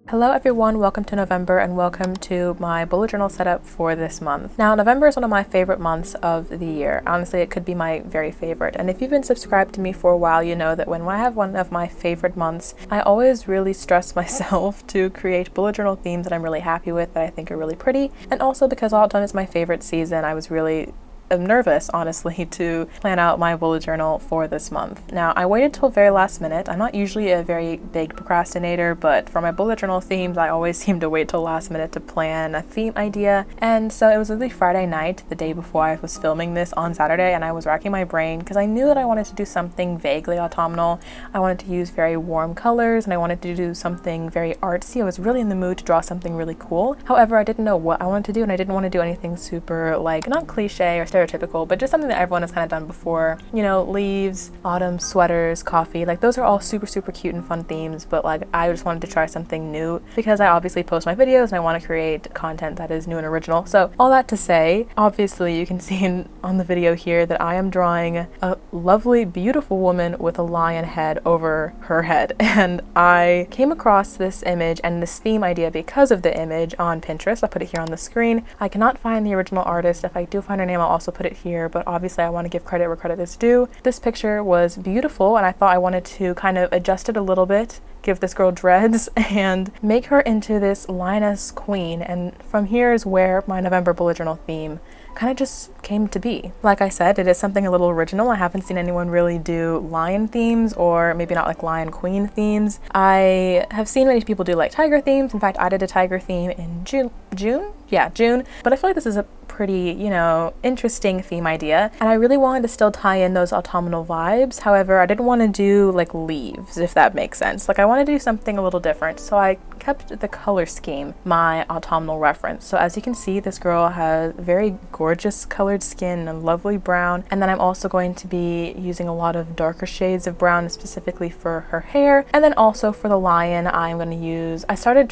Hello everyone, welcome to November and welcome to my bullet journal setup for this month. Now, November is one of my favorite months of the year. Honestly, it could be my very favorite. And if you've been subscribed to me for a while, you know that when I have one of my favorite months, I always really stress myself to create bullet journal themes that I'm really happy with, that I think are really pretty. And also because autumn is my favorite season, I was really nervous, honestly, to plan out my bullet journal for this month. Now, I waited till very last minute. I'm not usually a very big procrastinator, but for my bullet journal themes, I always seem to wait till last minute to plan a theme idea. And so it was literally Friday night, the day before I was filming this on Saturday, and I was racking my brain because I knew that I wanted to do something vaguely autumnal. I wanted to use very warm colors, and I wanted to do something very artsy. I was really in the mood to draw something really cool. However, I didn't know what I wanted to do, and I didn't want to do anything super, like, not cliche or stereotypical, but just something that everyone has kind of done before. You know, leaves, autumn, sweaters, coffee, like those are all super cute and fun themes, but like I just wanted to try something new because I obviously post my videos and I want to create content that is new and original. So all that to say, obviously you can see on the video here that I am drawing a lovely, beautiful woman with a lion head over her head. And I came across this image and this theme idea because of the image on Pinterest. I'll put it here on the screen. I cannot find the original artist. If I do find her name, I'll also put it here, but obviously I want to give credit where credit is due. This picture was beautiful and I thought I wanted to kind of adjust it a little bit, give this girl dreads, and make her into this lioness queen. And from here is where my November bullet journal theme kind of just came to be. Like I said, it is something a little original. I haven't seen anyone really do lion themes, or maybe not like lion queen themes. I have seen many people do like tiger themes. In fact, I did a tiger theme in June. But I feel like this is a pretty, you know, interesting theme idea, and I really wanted to still tie in those autumnal vibes. However, I didn't want to do like leaves, if that makes sense. Like I wanted to do something a little different, so I kept the color scheme my autumnal reference. So as you can see, this girl has very gorgeous colored skin, a lovely brown, and then I'm also going to be using a lot of darker shades of brown specifically for her hair. And then also for the lion, I'm going to use, I started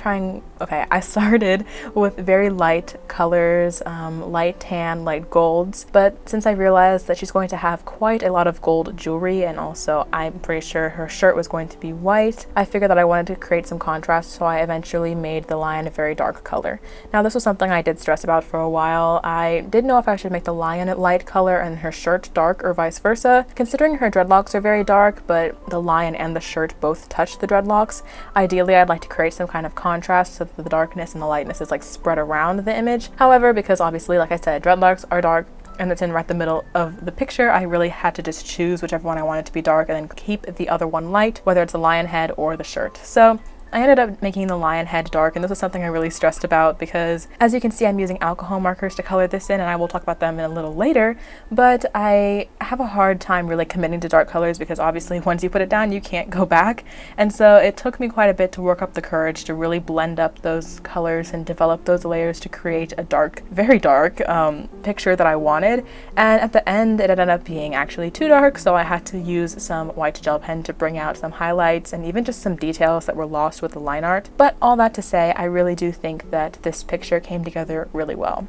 with very light colors, light tan, light golds, but since I realized that she's going to have quite a lot of gold jewelry, and also I'm pretty sure her shirt was going to be white, I figured that I wanted to create some contrast, so I eventually made the lion a very dark color. Now, this was something I did stress about for a while. I didn't know if I should make the lion a light color and her shirt dark or vice versa. Considering her dreadlocks are very dark, but the lion and the shirt both touch the dreadlocks, ideally I'd like to create some kind of contrast so that the darkness and the lightness is like spread around the image. However, because obviously, like I said, dreadlocks are dark and it's in right the middle of the picture, I really had to just choose whichever one I wanted to be dark and then keep the other one light, whether it's the lion head or the shirt. So I ended up making the lion head dark, and this was something I really stressed about because, as you can see, I'm using alcohol markers to color this in, and I will talk about them in a little later, but I have a hard time really committing to dark colors because obviously once you put it down, you can't go back. And so it took me quite a bit to work up the courage to really blend up those colors and develop those layers to create a dark, very dark picture that I wanted. And at the end, it ended up being actually too dark, so I had to use some white gel pen to bring out some highlights and even just some details that were lost with the line art. But all that to say, I really do think that this picture came together really well.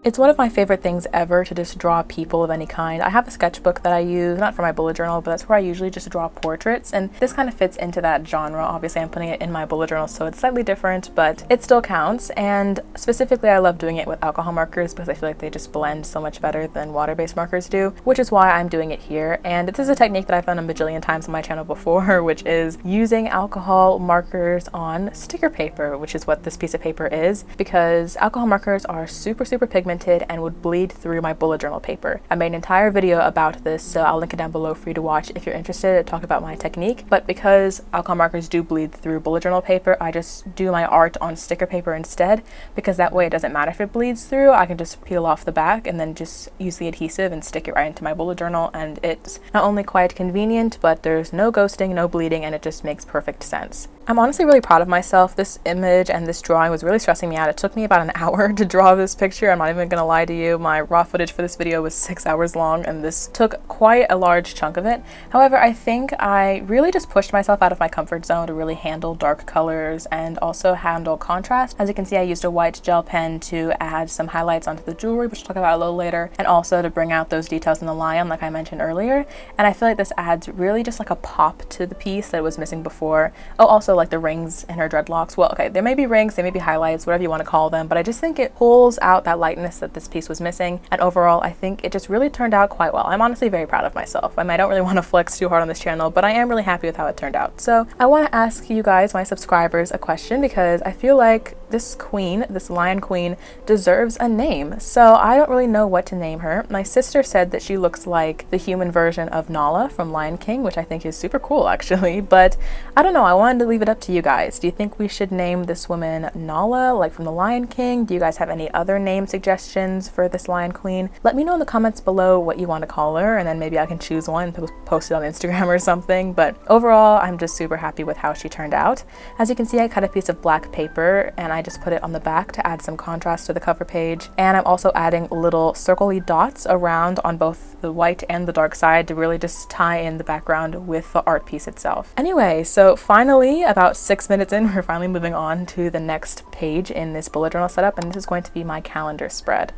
It's one of my favorite things ever to just draw people of any kind. I have a sketchbook that I use, not for my bullet journal, but that's where I usually just draw portraits, and this kind of fits into that genre. Obviously, I'm putting it in my bullet journal, so it's slightly different, but it still counts. And specifically, I love doing it with alcohol markers because I feel like they just blend so much better than water-based markers do, which is why I'm doing it here. And this is a technique that I've done a bajillion times on my channel before, which is using alcohol markers on sticker paper, which is what this piece of paper is, because alcohol markers are super pigmented and would bleed through my bullet journal paper. I made an entire video about this, so I'll link it down below for you to watch if you're interested to talk about my technique. But because alcohol markers do bleed through bullet journal paper, I just do my art on sticker paper instead, because that way it doesn't matter if it bleeds through. I can just peel off the back and then just use the adhesive and stick it right into my bullet journal, and it's not only quite convenient, but there's no ghosting, no bleeding, and it just makes perfect sense. I'm honestly really proud of myself. This image and this drawing was really stressing me out. It took me about an hour to draw this picture. I'm not even gonna lie to you. My raw footage for this video was 6 hours long and this took quite a large chunk of it. However, I think I really just pushed myself out of my comfort zone to really handle dark colors and also handle contrast. As you can see, I used a white gel pen to add some highlights onto the jewelry, which I'll talk about a little later, and also to bring out those details in the lion like I mentioned earlier. And I feel like this adds really just like a pop to the piece that was missing before. Oh, also like the rings in her dreadlocks. Well, okay, there may be rings, there may be highlights, whatever you want to call them, but I just think it pulls out that lightness that this piece was missing. And overall, I think it just really turned out quite well. I'm honestly very proud of myself. I don't really want to flex too hard on this channel, but I am really happy with how it turned out. So I want to ask you guys, my subscribers, a question because I feel like this queen, this lion queen, deserves a name. So I don't really know what to name her. My sister said that she looks like the human version of Nala from Lion King, which I think is super cool actually, but I don't know. I wanted to leave it up to you guys. Do you think we should name this woman Nala, like from the Lion King? Do you guys have any other name suggestions for this lion queen? Let me know in the comments below what you want to call her, and then maybe I can choose one and post it on Instagram or something. But overall, I'm just super happy with how she turned out. As you can see, I cut a piece of black paper and I just put it on the back to add some contrast to the cover page. And I'm also adding little circle-y dots around on both the white and the dark side to really just tie in the background with the art piece itself. Anyway, so finally, about 6 minutes in, we're finally moving on to the next page in this bullet journal setup, and this is going to be my calendar spread.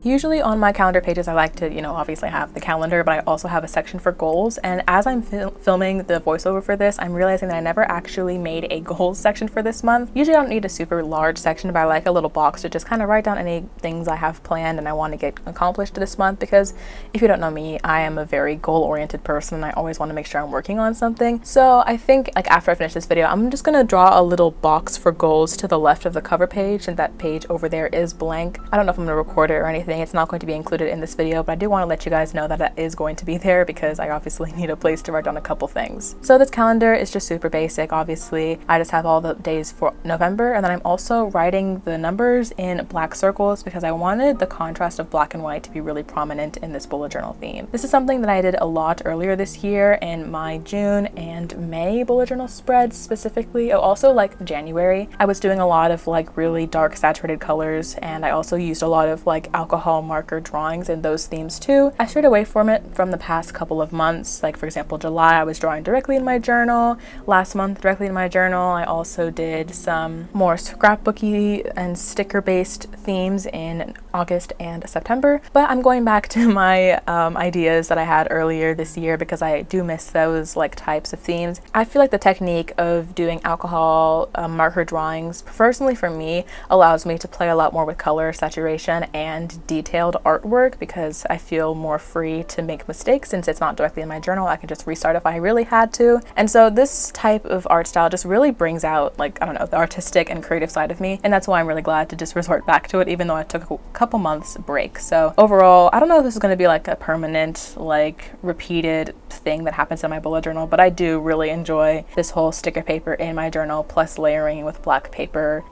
Usually on my calendar pages, I like to, obviously have the calendar, but I also have a section for goals. And as I'm filming the voiceover for this, I'm realizing that I never actually made a goals section for this month. Usually I don't need a super large section, but I like a little box to just kind of write down any things I have planned and I want to get accomplished this month. Because if you don't know me, I am a very goal-oriented person and I always want to make sure I'm working on something. So I think like after I finish this video, I'm just going to draw a little box for goals to the left of the cover page, and that page over there is blank. I don't know if I'm going to record it or anything. It's not going to be included in this video, but I do want to let you guys know that it is going to be there because I obviously need a place to write down a couple things. So this calendar is just super basic. Obviously, I just have all the days for November, and then I'm also writing the numbers in black circles because I wanted the contrast of black and white to be really prominent in this bullet journal theme. This is something that I did a lot earlier this year in my June and May bullet journal spreads specifically. Oh, also like January, I was doing a lot of like really dark saturated colors, and I also used a lot of like alcohol marker drawings in those themes too. I strayed away from it from the past couple of months. Like for example, July I was drawing directly in my journal. Last month directly in my journal. I also did some more scrapbooky and sticker based themes in August and September. But I'm going back to my ideas that I had earlier this year because I do miss those like types of themes. I feel like the technique of doing alcohol marker drawings personally for me allows me to play a lot more with color, saturation, and detailed artwork because I feel more free to make mistakes since it's not directly in my journal. I can just restart if I really had to. And so this type of art style just really brings out like, I don't know, the artistic and creative side of me. And that's why I'm really glad to just resort back to it, even though I took a couple months break. So overall, I don't know if this is going to be like a permanent, like repeated thing that happens in my bullet journal, but I do really enjoy this whole sticker paper in my journal plus layering with black paper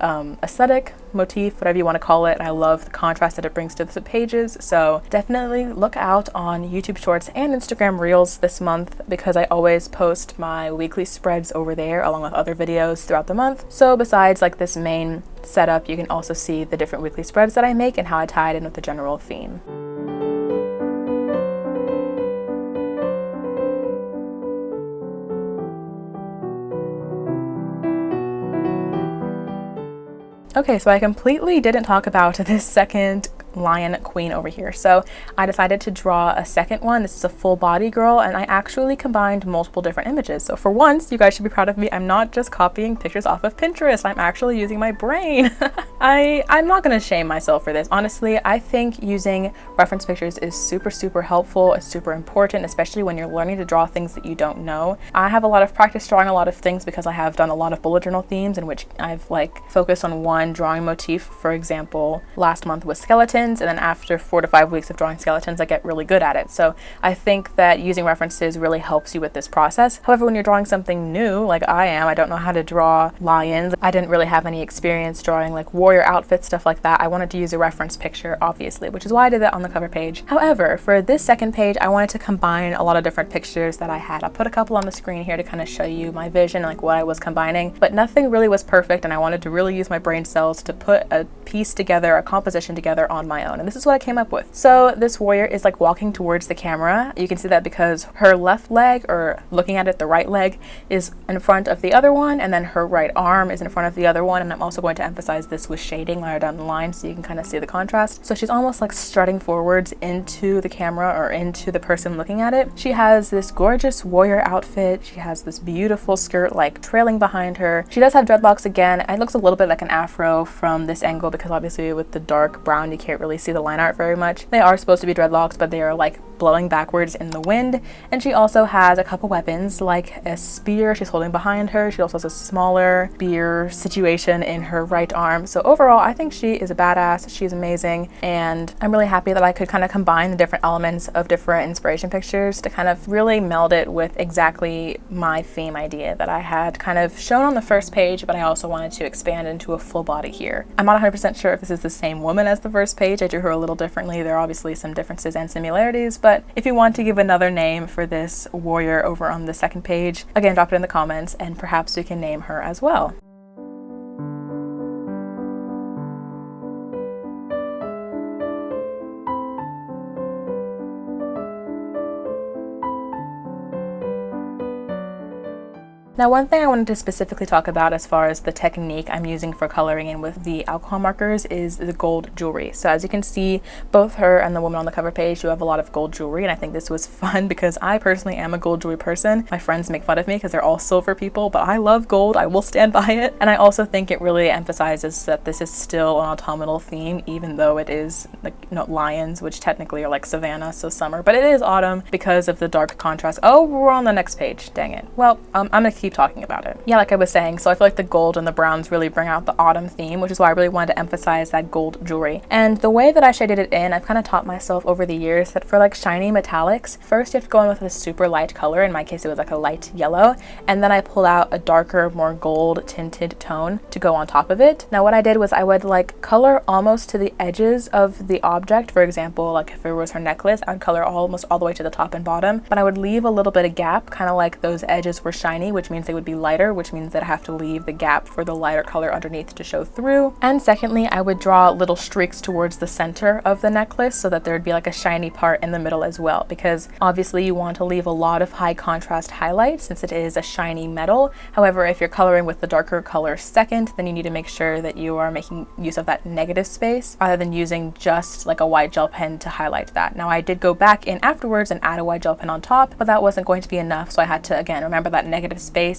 aesthetic, motif, whatever you want to call it. I love the contrast that it brings to the pages. So definitely look out on YouTube Shorts and Instagram Reels this month because I always post my weekly spreads over there along with other videos throughout the month. So besides like this main setup, you can also see the different weekly spreads that I make and how I tie it in with the general theme. Okay, so I completely didn't talk about this second lion queen over here. So I decided to draw a second one. This is a full body girl, and I actually combined multiple different images. So for once, you guys should be proud of me. I'm not just copying pictures off of Pinterest. I'm actually using my brain. I'm not gonna shame myself for this. Honestly, I think using reference pictures is super helpful. It's super important, especially when you're learning to draw things that you don't know. I have a lot of practice drawing a lot of things because I have done a lot of bullet journal themes in which I've like focused on one drawing motif. For example, last month was skeleton. skeletons, and then after 4 to 5 weeks of drawing skeletons, I get really good at it. So I think that using references really helps you with this process. However, when you're drawing something new, like I am, I don't know how to draw lions. I didn't really have any experience drawing like warrior outfits, stuff like that. I wanted to use a reference picture, obviously, which is why I did that on the cover page. However, for this second page, I wanted to combine a lot of different pictures that I had. I'll put a couple on the screen here to kind of show you my vision, like what I was combining, but nothing really was perfect, and I wanted to really use my brain cells to put a piece together, a composition together on my own, and this is what I came up with. So this warrior is like walking towards the camera. You can see that because her left leg, or looking at it, the right leg is in front of the other one, and then her right arm is in front of the other one, and I'm also going to emphasize this with shading later down the line so you can kind of see the contrast. So she's almost like strutting forwards into the camera, or into the person looking at it. She has this gorgeous warrior outfit. She has this beautiful skirt like trailing behind her. She does have dreadlocks again. It looks a little bit like an afro from this angle because obviously with the dark brown you can't really see the line art very much. They are supposed to be dreadlocks, but they are like blowing backwards in the wind. And she also has a couple weapons like a spear she's holding behind her. She also has a smaller spear situation in her right arm. So overall, I think she is a badass. She's amazing, and I'm really happy that I could kind of combine the different elements of different inspiration pictures to kind of really meld it with exactly my theme idea that I had kind of shown on the first page, but I also wanted to expand into a full body here. I'm not 100% sure if this is the same woman as the first page. I drew her a little differently. There are obviously some differences and similarities, but if you want to give another name for this warrior over on the second page, again, drop it in the comments and perhaps we can name her as well. Now, one thing I wanted to specifically talk about as far as the technique I'm using for coloring in with the alcohol markers is the gold jewelry. So as you can see, both her and the woman on the cover page do have a lot of gold jewelry, and I think this was fun because I personally am a gold jewelry person. My friends make fun of me because they're all silver people, but I love gold. I will stand by it. And I also think it really emphasizes that this is still an autumnal theme, even though it is like, you know, lions, which technically are like savannah, so summer, but it is autumn because of the dark contrast. Oh, we're on the next page. Dang it. Well, I'm gonna keep talking about it. Yeah, like I was saying, so I feel like the gold and the browns really bring out the autumn theme, which is why I really wanted to emphasize that gold jewelry. And the way that I shaded it in, I've kind of taught myself over the years that for like shiny metallics, first you have to go in with a super light color. In my case, it was like a light yellow, and then I pull out a darker, more gold tinted tone to go on top of it. Now what I did was I would like color almost to the edges of the object. For example, like if it was her necklace, I would color almost all the way to the top and bottom, but I would leave a little bit of gap, kind of like those edges were shiny, which means they would be lighter, which means that I have to leave the gap for the lighter color underneath to show through. And secondly, I would draw little streaks towards the center of the necklace so that there would be like a shiny part in the middle as well, because obviously you want to leave a lot of high contrast highlights since it is a shiny metal. However, if you're coloring with the darker color second, then you need to make sure that you are making use of that negative space rather than using just like a white gel pen to highlight that. Now I did go back in afterwards and add a white gel pen on top, but that wasn't going to be enough, so I had to again remember that negative space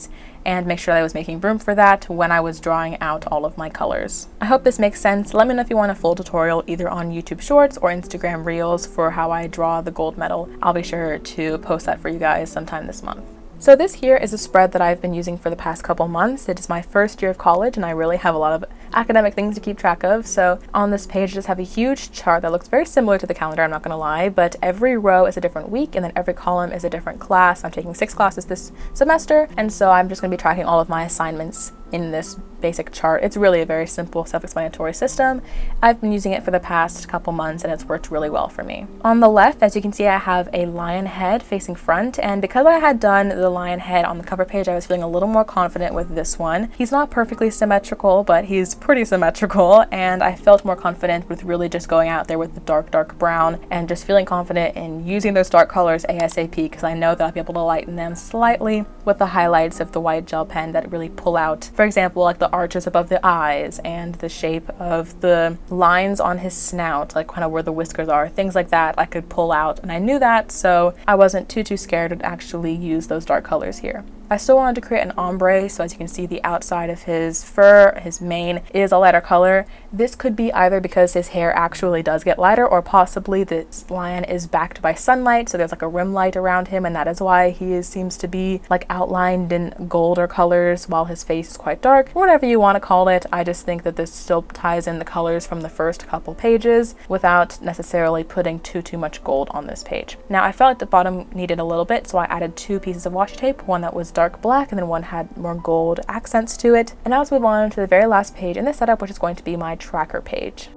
and make sure that I was making room for that when I was drawing out all of my colors. I hope this makes sense. Let me know if you want a full tutorial either on YouTube Shorts or Instagram Reels for how I draw the gold medal. I'll be sure to post that for you guys sometime this month. So this here is a spread that I've been using for the past couple months. It is my first year of college and I really have a lot of academic things to keep track of. So on this page, I just have a huge chart that looks very similar to the calendar, I'm not gonna lie, but every row is a different week and then every column is a different class. I'm taking 6 classes this semester, and so I'm just gonna be tracking all of my assignments in this basic chart. It's really a very simple self-explanatory system. I've been using it for the past couple months and it's worked really well for me. On the left, as you can see, I have a lion head facing front, and because I had done the lion head on the cover page, I was feeling a little more confident with this one. He's not perfectly symmetrical, but he's pretty symmetrical, and I felt more confident with really just going out there with the dark brown and just feeling confident in using those dark colors ASAP, because I know that I'll be able to lighten them slightly with the highlights of the white gel pen that really pull out, for example, like the arches above the eyes and the shape of the lines on his snout, like kind of where the whiskers are, things like that I could pull out, and I knew that, so I wasn't too scared to actually use those dark colors here. I still wanted to create an ombre, so as you can see, the outside of his fur, his mane, is a lighter color, This could be either because his hair actually does get lighter, or possibly this lion is backed by sunlight, so there's like a rim light around him, and that is why he seems to be like outlined in golder colors while his face is quite dark. Whatever you want to call it, I just think that this still ties in the colors from the first couple pages without necessarily putting too much gold on this page. Now I felt like the bottom needed a little bit, so I added 2 pieces of washi tape, one that was dark black and then one had more gold accents to it. And now let's move on to the very last page in this setup, which is going to be my tracker page.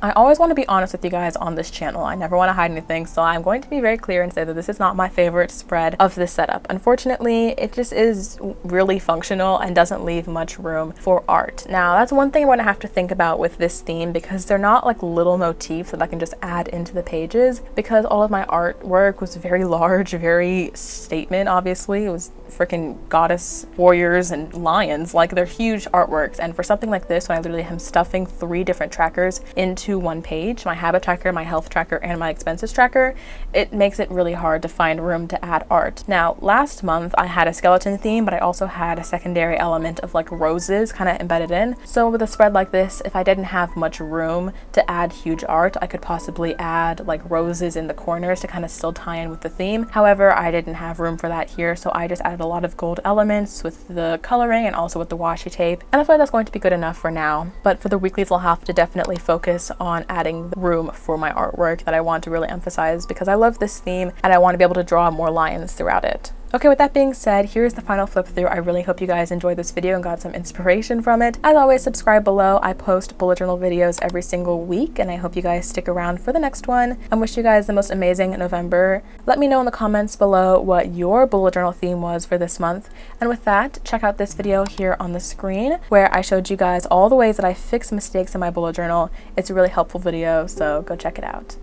I always want to be honest with you guys on this channel. I never want to hide anything, so I'm going to be very clear and say that this is not my favorite spread of this setup. Unfortunately, it just is really functional and doesn't leave much room for art. Now, that's one thing I'm going to have to think about with this theme, because they're not like little motifs that I can just add into the pages, because all of my artwork was very large, very statement, obviously. It was freaking goddess warriors and lions, like they're huge artworks. And for something like this, when I literally am stuffing 3 different trackers into one page, my habit tracker, my health tracker, and my expenses tracker, it makes it really hard to find room to add art. Now, last month I had a skeleton theme, but I also had a secondary element of like roses kind of embedded in. So with a spread like this, if I didn't have much room to add huge art, I could possibly add like roses in the corners to kind of still tie in with the theme. However, I didn't have room for that here, so I just added a lot of gold elements with the coloring and also with the washi tape, and I feel like that's going to be good enough for now. But for the weeklies, I'll have to definitely focus on adding room for my artwork that I want to really emphasize, because I love this theme and I want to be able to draw more lions throughout it. Okay, with that being said, here's the final flip through. I really hope you guys enjoyed this video and got some inspiration from it. As always, subscribe below. I post bullet journal videos every single week, and I hope you guys stick around for the next one. I wish you guys the most amazing November. Let me know in the comments below what your bullet journal theme was for this month. And with that, check out this video here on the screen where I showed you guys all the ways that I fix mistakes in my bullet journal. It's a really helpful video, so go check it out.